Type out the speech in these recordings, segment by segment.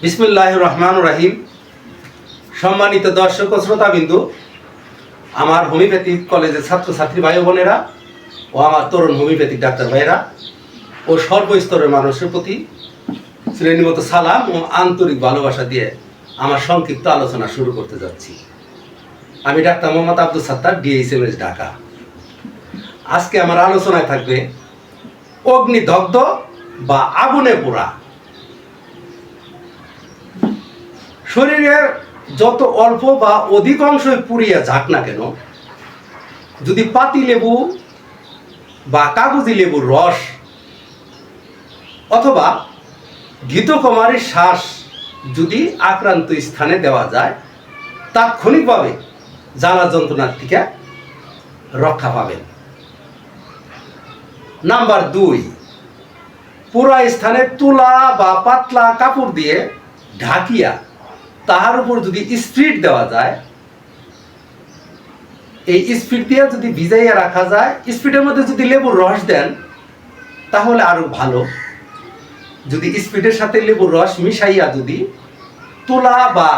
বিসমিল্লাহির রহমানির রহিম। সম্মানিত দর্শক ও শ্রোতাবিন্দু, আমার হোমিওপ্যাথিক কলেজের ছাত্রছাত্রী ভাই বোনেরা ও আমার তরুণ হোমিওপ্যাথিক ডাক্তার ভাইয়েরা ও সর্বস্তরের মানুষের প্রতি শ্রেণীমতো সালাম ও আন্তরিক ভালোবাসা দিয়ে আমার সংক্ষিপ্ত আলোচনা শুরু করতে যাচ্ছি। আমি ডাক্তার মোহাম্মদ আব্দুল সাত্তার, DHMS ঢাকা। আজকে আমার আলোচনায় থাকবে অগ্নিদগ্ধ বা আগুনে পোড়া। শরীরের যত অল্প বা অধিকাংশই পুড়িয়া যাক না কেন, যদি পাতি লেবু বা কাগজি লেবুর রস অথবা ঘৃতকুমারীর শ্বাস যদি আক্রান্ত স্থানে দেওয়া যায়, তাৎক্ষণিকভাবে জ্বালা যন্ত্রণার থেকে রক্ষা পাবেন। নাম্বার 2, পুরা স্থানে তুলা বা পাতলা কাপড় দিয়ে ঢাকিয়া তাহার উপর যদি স্পিরিট দেওয়া যায়, এই স্পিরিট দিয়ে যদি ভিজাইয়া রাখা যায়, স্পিরিটের মধ্যে যদি লেবুর রস দেন তাহলে আরো ভালো। যদি স্পিরিটের সাথে লেবুর রস মিশাইয়া যদি তুলা বা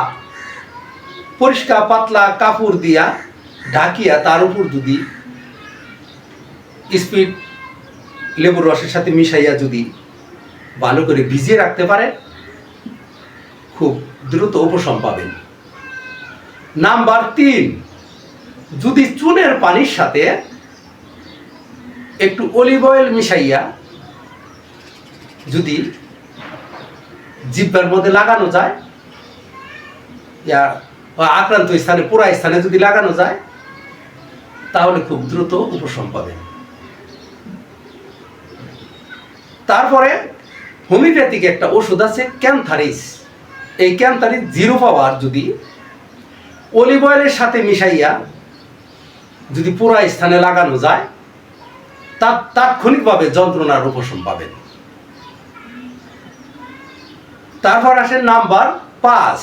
পরিষ্কার পাতলা কাপড় দিয়া ঢাকিয়া তার উপর যদি স্পিরিট লেবুর রসের সাথে মিশাইয়া যদি ভালো করে ভিজিয়ে রাখতে পারে, খুব দ্রুত উপশম পাবেন। নাম্বার 3, যদি চুনের পানির সাথে একটু অলিভ অয়েল মিশাইয়া যদি জিহ্বার মধ্যে লাগানো যায়, আক্রান্ত স্থানে পুরা স্থানে যদি লাগানো যায়, তাহলে খুব দ্রুত উপশম পাবেন। তারপরে হোমিওপ্যাথিক একটা ওষুধ আছে ক্যান্থারিস। এই ক্যান্থারিস 0 পাওয়ার যদি অলিভ অয়েলের সাথে মিশাইয়া যদি পুরা স্থানে লাগানো যায়, তাৎক্ষণিকভাবে যন্ত্রণার উপশম পাবেন। তারপর আসে নাম্বার 5,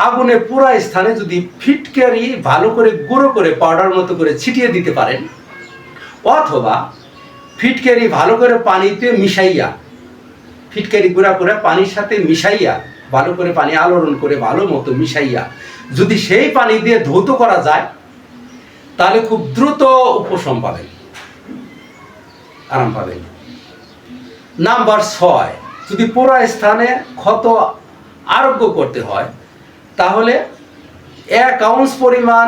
আগুনে পুরা স্থানে যদি ফিটকারি ভালো করে গুঁড়ো করে পাউডার মতো করে ছিটিয়ে দিতে পারেন, অথবা ফিটকারি ভালো করে পানিতে মিশাইয়া, ফিটকারি গুঁড়া করে পানির সাথে মিশাইয়া ভালো করে পানি আলোড়ন করে ভালো মতো মিশাইয়া যদি সেই পানি দিয়ে ধৌত করা যায়, তাহলে খুব দ্রুত উপশম পাবেন, আরাম পাবেন। নাম্বার 6, যদি পুরো স্থানে ক্ষত আরোগ্য করতে হয়, তাহলে 1 আউন্স পরিমাণ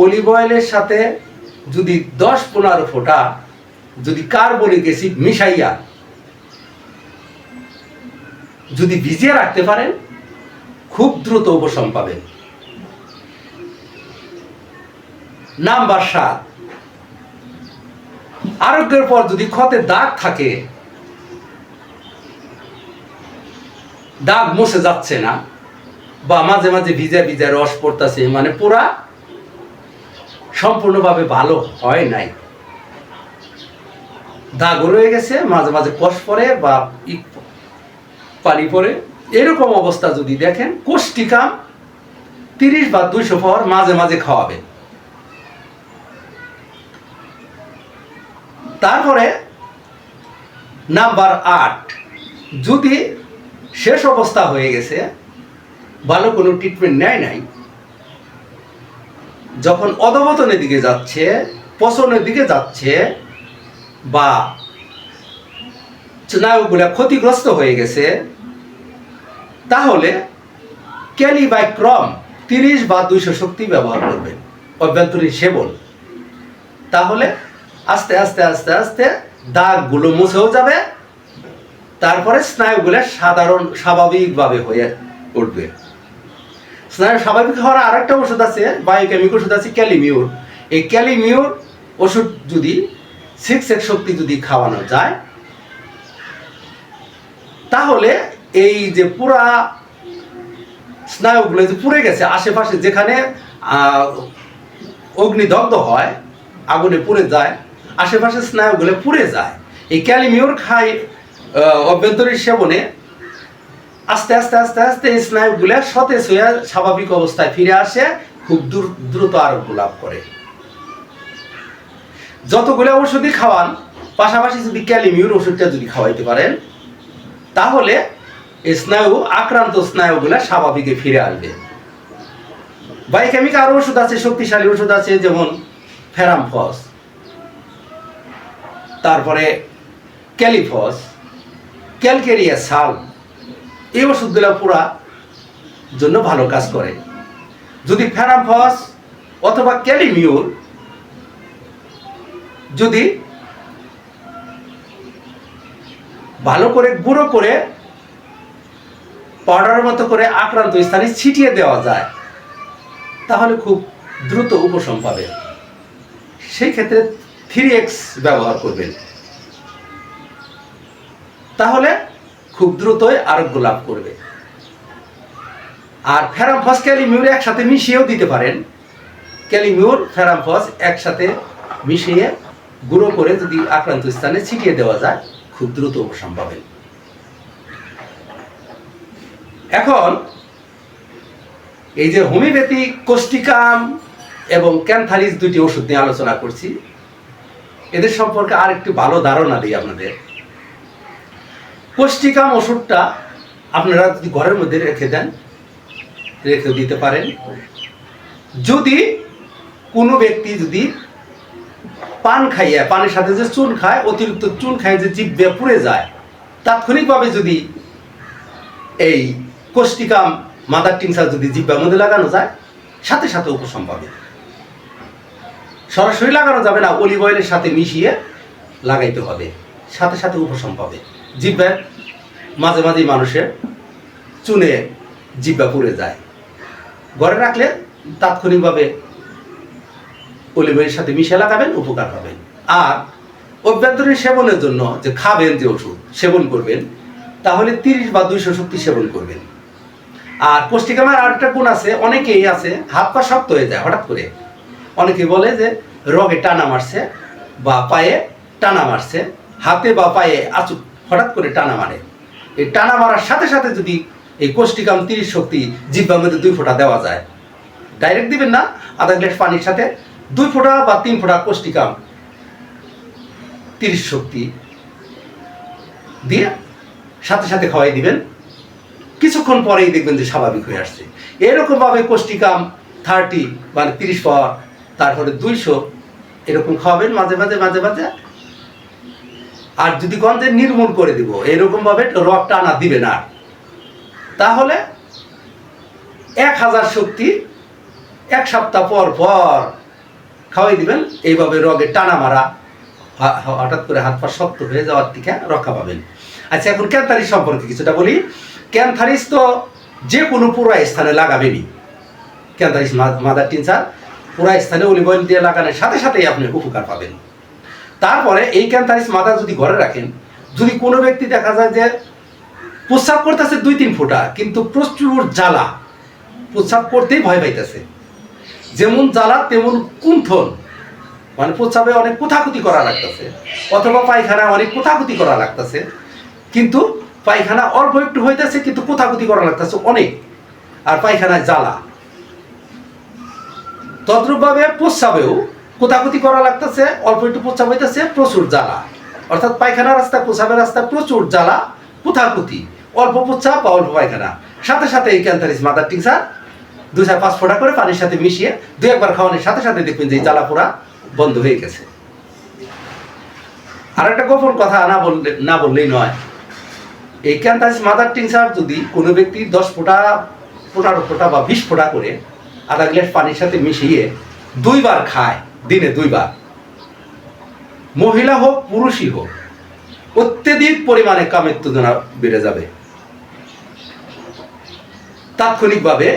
অলিভ অয়েলের সাথে যদি 10-15 ফোঁটা যদি কার্বনিক অ্যাসিড মিশাইয়া যদি ভিজিয়ে রাখতে পারেন, খুব দ্রুত উপশম পাবেন। নাম্বার 7, আরোগ্যের পর যদি ক্ষতে দাগ থাকে, দাগ মুছে যাচ্ছে না বা মাঝে মাঝে ভিজা ভিজা রস পড়তেছে, মানে পুরা সম্পূর্ণভাবে ভালো হয় নাই, দাগ রয়ে গেছে, মাঝে মাঝে কষ পড়ে বা পানি পড়ে, এরকম অবস্থা যদি দেখেন, কোষ্টিকাম 30 বা 200 পাওয়ার মাঝে মাঝে খাওয়াবেন। তারপরে নাম্বার 8, যদি শেষ অবস্থা হয়ে গেছে, ভালো কোনো ট্রিটমেন্ট নেয় নাই, যখন অধঃপতনের দিকে যাচ্ছে, পচনের দিকে যাচ্ছে বা স্নায়ুগুলা ক্ষতিগ্রস্ত হয়ে গেছে, তাহলে ক্যালিবাইক্রম 30 বা 200 শক্তি ব্যবহার করবেন, অভ্যন্তরীণ সেবন। তাহলে আস্তে আস্তে আস্তে আস্তে দাগগুলো মুছেও যাবে, তারপরে স্নায়ুগুলো স্বাভাবিকভাবে হয়ে উঠবে। স্নায়ু স্বাভাবিক হওয়ার আরেকটা ওষুধ আছে, বায়োকেমিক ওষুধ আছে ক্যালিমিউর। এই ক্যালিমিউর ওষুধ যদি 6 শক্তি যদি খাওয়ানো যায়, তাহলে এই যে পুরা স্নায়ুগুলো যে পুড়ে গেছে, আশেপাশে যেখানে অগ্নিদগ্ধ হয়, আগুনে পুড়ে যায়, আশেপাশে স্নায়ুগুলো পুড়ে যায়। এই ক্যালিমিউর খাই অভ্যন্তরীণ সেবনে আস্তে আস্তে আস্তে আস্তে এই স্নায়ুগুলো সতেজ হয়ে স্বাভাবিক অবস্থায় ফিরে আসে, খুব দ্রুত আরোগ্য লাভ করে। যতগুলো ওষুধই খাওয়ান, পাশাপাশি যদি ক্যালিমিউর ওষুধটা যদি খাওয়াইতে পারেন, তাহলে এই স্নায়ু আক্রান্ত স্নায়ুগুলা স্বাভাবিকে ফিরে আসবে। বায়োকেমিক আরো ওষুধ আছে, শক্তিশালী ওষুধ আছে, যেমন ফেরামফস, তারপরে ক্যালিফস, ক্যালকেরিয়া সাল। এই ওষুধগুলো পুরা জন্য ভালো কাজ করে। যদি ফেরামফস অথবা ক্যালিমিউর যদি ভালো করে গুঁড়ো করে পাউডারের মতো করে আক্রান্ত স্থানে ছিটিয়ে দেওয়া যায়, তাহলে খুব দ্রুত উপশম পাবে। সেই ক্ষেত্রে 3x ব্যবহার করবেন, তাহলে খুব দ্রুতই আরোগ্য লাভ করবে। আর ফেরামফস ক্যালিমিউর একসাথে মিশিয়েও দিতে পারেন। ক্যালিমিউর ফেরামফস একসাথে মিশিয়ে গুঁড়ো করে যদি আক্রান্ত স্থানে ছিটিয়ে দেওয়া যায়, খুব দ্রুত উপশম পাবেন। এখন এই যে হোমিওপ্যাথি কোষ্টিকাম এবং ক্যান্থারিস দুটি ওষুধ নিয়ে আলোচনা করছি, এদের সম্পর্কে আর একটু ভালো ধারণা দিই আপনাদের। কোষ্টিকাম ওষুধটা আপনারা যদি ঘরের মধ্যে রেখে দেন, রেখে দিতে পারেন। যদি কোনো ব্যক্তি যদি পান খাইয়া, পানের সাথে যে চুন খায়, অতিরিক্ত চুন খায় যে জিভে পুড়ে যায়, তাৎক্ষণিকভাবে যদি এই কোষ্টিকাম মাদার টিংচার যদি জিহ্বার মধ্যে লাগানো যায়, সাথে সাথে উপশম পাবে। সরাসরি লাগানো যাবে না, অলিভ অয়েলের সাথে মিশিয়ে লাগাইতে হবে, সাথে সাথে উপশম পাবে। জিহ্বার মাঝে মাঝে মানুষের চুনে জিহ্বা পুড়ে যায়, ঘরে রাখলে তাৎক্ষণিকভাবে অলিভ অয়েলের সাথে মিশিয়ে লাগাবেন, উপকার পাবেন। আর অভ্যন্তরীণ সেবনের জন্য যে খাবেন, যে ওষুধ সেবন করবেন, তাহলে 30 বা 200 শক্তি সেবন করবেন। আর কোষ্টিকামের আর একটা গুণ আছে, অনেকেই আছে হাত পা শক্ত হয়ে যায় হঠাৎ করে। অনেকে বলে যে রগে টানা মারছে বা পায়ে টানা মারছে, হাতে বা পায়ে আচুক হঠাৎ করে টানা মারে। এই টানা মারার সাথে সাথে যদি এই কোষ্টিকাম 30 শক্তি জিহ্বার মধ্যে 2 ফোঁটা দেওয়া যায়, ডাইরেক্ট দিবেন না, আধা গ্লাস পানির সাথে 2 ফোঁটা বা 3 ফোঁটা কোষ্টিকাম 30 শক্তি দিয়ে সাথে সাথে খাওয়াই দিবেন। কিছুক্ষণ পরেই দেখবেন যে স্বাভাবিক হয়ে আসছে। এরকম ভাবে কোষ্টিকাম 30 মানে 30 পর, তারপরে 200 এরকম খাওয়াবেন মাঝে মাঝে মাঝে মাঝে। আর যদি গন্ধে নির্মূল করে দিব, এরকম ভাবে রগ টানা দিবে না, তাহলে 1000 শক্তি 1 সপ্তাহ পর পর খাওয়াই দিবেন। এইভাবে রগে টানা মারা, হঠাৎ করে হাত পা শক্ত হয়ে যাওয়ার থেকে রক্ষা পাবেন। আচ্ছা, এখন ক্যান্থারিস সম্পর্কে কিছুটা বলি। ক্যান্থারিস তো যে কোনো পুরা স্থানে লাগাবেনই। ক্যান্থারিস মাদার টিনচার পুরা স্থানে অলিভ অয়েল দিয়ে লাগানোর সাথে সাথেই আপনি উপকার পাবেন। তারপরে এই ক্যান্থারিস মাদার যদি ঘরে রাখেন, যদি কোনো ব্যক্তি দেখা যায় যে প্রস্রাব করতেছে 2-3 ফোঁটা, কিন্তু প্রচুর জ্বালা, প্রস্রাব করতেই ভয় পাইতেছে, যেমন জ্বালা তেমন কুণ্ঠন, মানে প্রস্রাবে অনেক কোথাকুতি করা লাগতেছে, অথবা পায়খানা অনেক কোথাকুতি করা লাগতেছে, কিন্তু পায়খানা অল্প একটু হইতেছে কিন্তু কোথাকুতি করা লাগতেছে অনেক, আর পায়খানায় জ্বালা। তদ্রূপভাবে প্রস্রাবেও কোথাকুতি করা লাগতেছে, অল্প একটু প্রস্রাব হইতেছে, প্রচুর জ্বালা। অর্থাৎ পায়খানা রাস্তা, প্রস্রাবের রাস্তা প্রচুর জ্বালা, কোথাকুতি, অল্প প্রস্রাব বা অল্প পায়খানা, সাথে সাথে এই ক্যান্থারিস মাদার টিংচার 2-5 ফোঁটা করে পানির সাথে মিশিয়ে 2-1 বার খাওয়ানোর সাথে সাথে দেখবেন যে এই জ্বালা পোড়া বন্ধ হয়ে গেছে। আর একটা গোপন কথা না বললেই নয়, এই ক্যান্থারিস মাদার টিংচার যদি কোনো ব্যক্তি 10 ফোঁটা 15 ফোঁটা বা 20 ফোঁটা করে আধা গ্লাস পানির সাথে মিশিয়ে 2 বার খায়, দিনে 2 বার, মহিলা হোক পুরুষই হোক, অত্যধিক পরিমাণে কামেত্তেজনা বেড়ে যাবে। তাৎক্ষণিকভাবে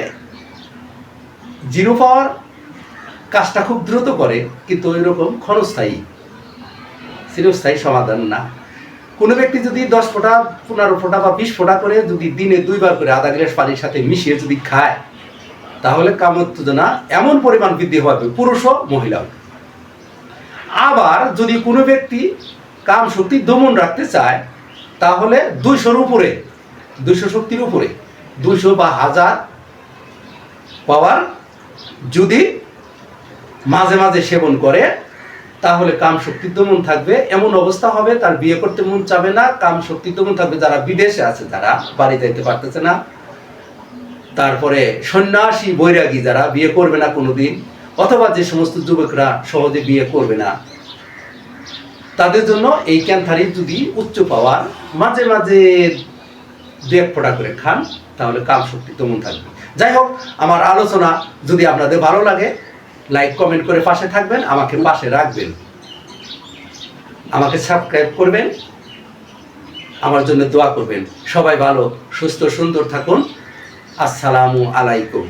জিরো পাওয়ার কাজটা খুব দ্রুত করে, কিন্তু ওই রকম ক্ষণস্থায়ী চিরস্থায়ী সমাধান না। কোনো ব্যক্তি যদি 10 ফোঁটা 15 ফোঁটা বা 20 ফোঁটা করে যদি দিনে 2 বার করে আধা গ্লাস পানির সাথে মিশিয়ে যদি খায়, তাহলে কামোত্তেজনা এমন পরিমাণ বৃদ্ধি হবে, পুরুষ হোক মহিলাও। আবার যদি কোনো ব্যক্তি কাম শক্তি দমন রাখতে চায়, তাহলে 200-র উপরে, 200 শক্তির উপরে, 200 বা 1000 পাওয়ার যদি মাঝে মাঝে সেবন করে, তাহলে কাম শক্তি দমন থাকবে। এমন অবস্থা হবে তার বিয়ে করতে মন চাবে না, কাম শক্তি দমন থাকবে। যারা বিদেশে আছে, যারা বাড়ি যাইতে পারতেছে না, তারপরে সন্ন্যাসী বৈরাগী যারা বিয়ে করবে না কোনোদিন, অথবা যে সমস্ত যুবকরা সহজে বিয়ে করবে না, তাদের জন্য এই ক্যান্থারি যদি উচ্চ পাওয়ার মাঝে মাঝে 2-1 ফোঁটা করে খান, তাহলে কাম শক্তি দমন থাকবে। যাই হোক, আমার আলোচনা যদি আপনাদের ভালো লাগে, লাইক কমেন্ট করে পাশে থাকবেন, আমাকে পাশে রাখবেন, আমাকে সাবস্ক্রাইব করবেন, আমার জন্য দোয়া করবেন। সবাই ভালো সুস্থ সুন্দর থাকুন। আসসালামু আলাইকুম।